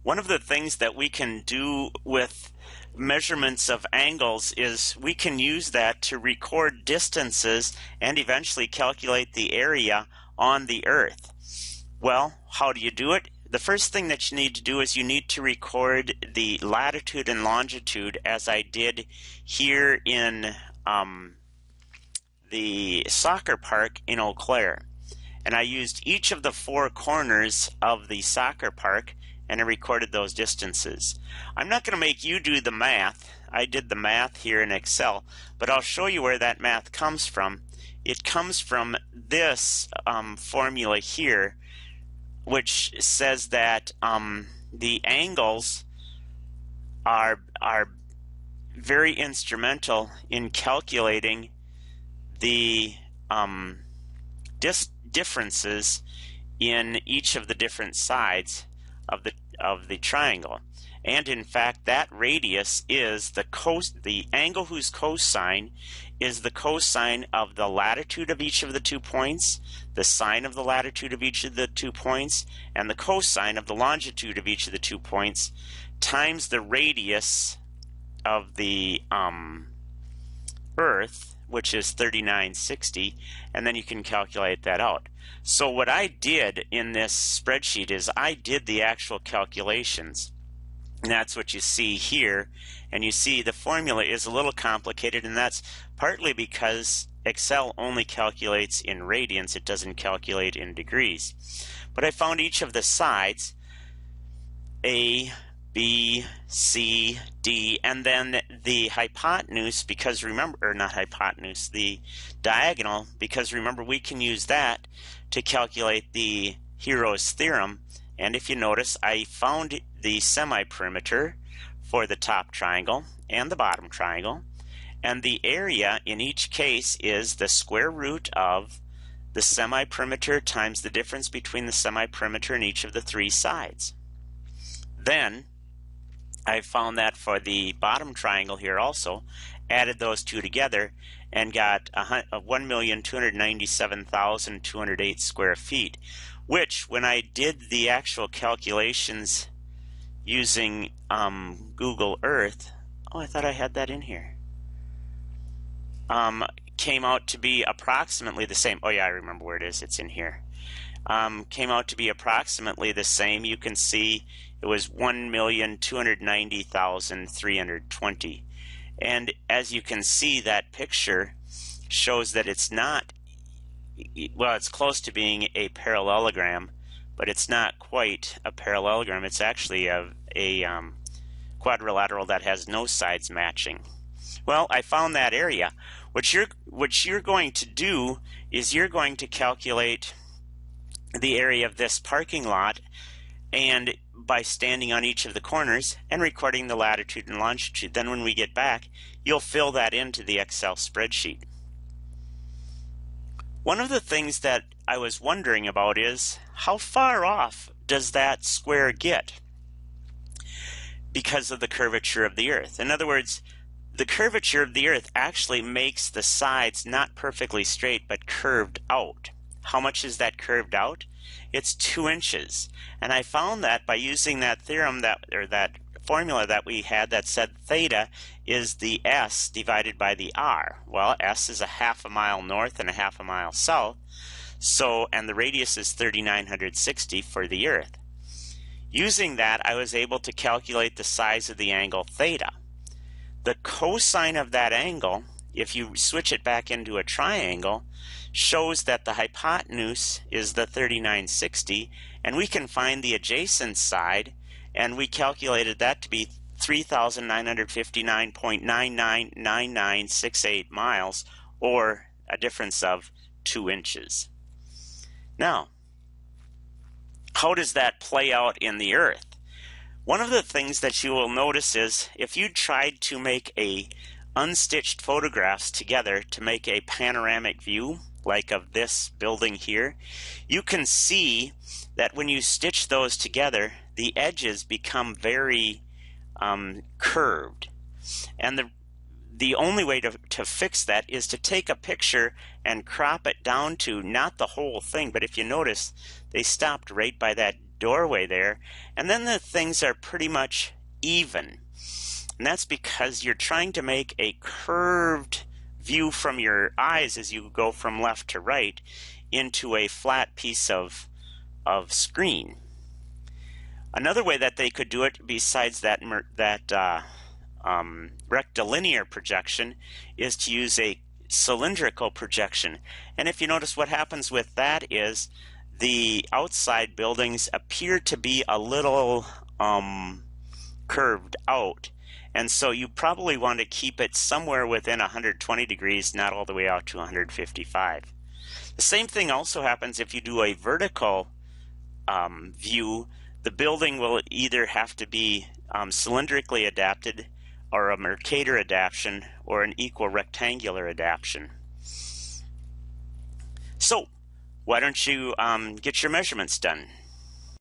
One of the things that we can do with measurements of angles is we can use that to record distances and eventually calculate the area on the Earth. Well, how do you do it? The first thing that you need to do is you need to record the latitude and longitude, as I did here in the soccer park in Eau Claire. And I used each of the four corners of the soccer park and I recorded those distances. I'm not going to make you do the math. I did the math here in Excel, but I'll show you where that math comes from. It comes from this formula here, which says that the angles are very instrumental in calculating the differences in each of the different sides of the triangle. And in fact, that radius is the angle whose cosine is the cosine of the latitude of each of the 2 points, the sine of the latitude of each of the 2 points, and the cosine of the longitude of each of the 2 points, times the radius of the Earth, which is 3960, and then you can calculate that out. So what I did in this spreadsheet is I did the actual calculations. And that's what you see here. And you see the formula is a little complicated, and that's partly because Excel only calculates in radians. It doesn't calculate in degrees. But I found each of the sides, A, B, C, D, and then the hypotenuse, because remember, or not hypotenuse, the diagonal, because remember we can use that to calculate the Hero's theorem. And if you notice, I found the semi-perimeter for the top triangle and the bottom triangle, and the area in each case is the square root of the semi-perimeter times the difference between the semi-perimeter and each of the 3 sides. Then I found that for the bottom triangle here also, added those two together and got 1,297,208 square feet, which when I did the actual calculations using Google Earth, oh, I thought I had that in here, came out to be approximately the same. Oh yeah, I remember where it is. It's in here. Came out to be approximately the same. You can see it was 1,290,320. And as you can see, that picture shows that it's not, well, it's close to being a parallelogram, but it's not quite a parallelogram. It's actually a quadrilateral that has no sides matching. Well, I found that area. What you're going to do is you're going to calculate the area of this parking lot, and by standing on each of the corners and recording the latitude and longitude. Then when we get back, you'll fill that into the Excel spreadsheet. One of the things that I was wondering about is how far off does that square get because of the curvature of the Earth? In other words, the curvature of the Earth actually makes the sides not perfectly straight but curved out. How much is that curved out? It's 2 inches. And I found that by using that theorem, that formula that we had that said theta is the S divided by the R. Well, S is a half a mile north and a half a mile south. So, and the radius is 3,960 for the Earth. Using that, I was able to calculate the size of the angle theta. The cosine of that angle, if you switch it back into a triangle, shows that the hypotenuse is the 3960, and we can find the adjacent side, and we calculated that to be 3,959.999968 miles, or a difference of 2 inches. Now, how does that play out in the Earth? One of the things that you will notice is if you tried to make unstitched photographs together to make a panoramic view, like of this building here, you can see that when you stitch those together, the edges become very curved. And the only way to fix that is to take a picture and crop it down to not the whole thing, but if you notice, they stopped right by that doorway there, and then the things are pretty much even. And that's because you're trying to make a curved view from your eyes as you go from left to right into a flat piece of screen. Another way that they could do it, besides that rectilinear projection, is to use a cylindrical projection. And if you notice, what happens with that is the outside buildings appear to be a little curved out. And so you probably want to keep it somewhere within 120 degrees, not all the way out to 155. The same thing also happens if you do a vertical view. The building will either have to be cylindrically adapted, or a Mercator adaptation, or an equal rectangular adaptation. So why don't you get your measurements done?